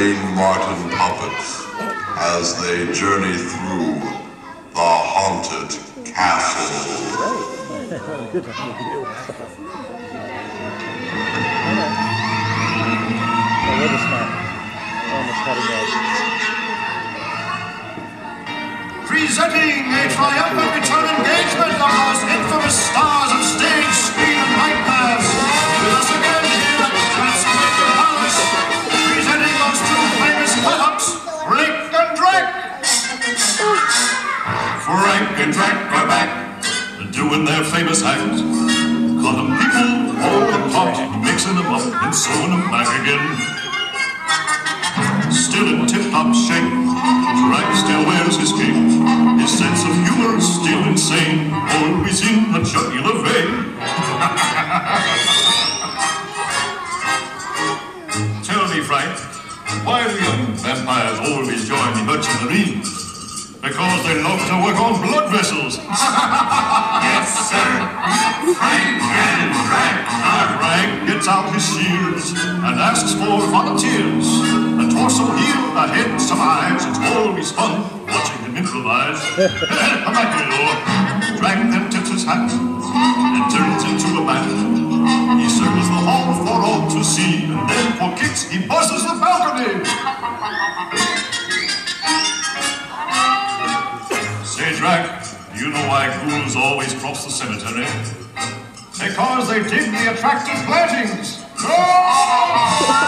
train Martin puppets as they journey through the haunted castle. Presenting a triumphant return engagement of those infamous stars of stage, screen, and nightmares. With us again here at the Transformator Palace, presenting those two famous cut-ups, Frank and Drac. Frank and Drac are back, doing their famous act. Cutting people all apart, mixing them up and sewing them back again. Still in tip-top shape, Drac still wears his cape. His sense of humor is still insane, always in the jugular vein. Tell me, Frank, why do young vampires always join the mercenary? Because they love to work on blood vessels. Yes, sir. Frank and Drac. Frank gets out his shields and asks for volunteers. A torso here, a head, some eyes. It's always fun watching him improvise. Come back here, Lord. Drac then tips his hat and turns into a bat. He circles the hall for all to see, and then for kicks he buzzes the balcony. Say, Drac, you know why ghouls always cross the cemetery? Because they dig the attractive plantings. Oh!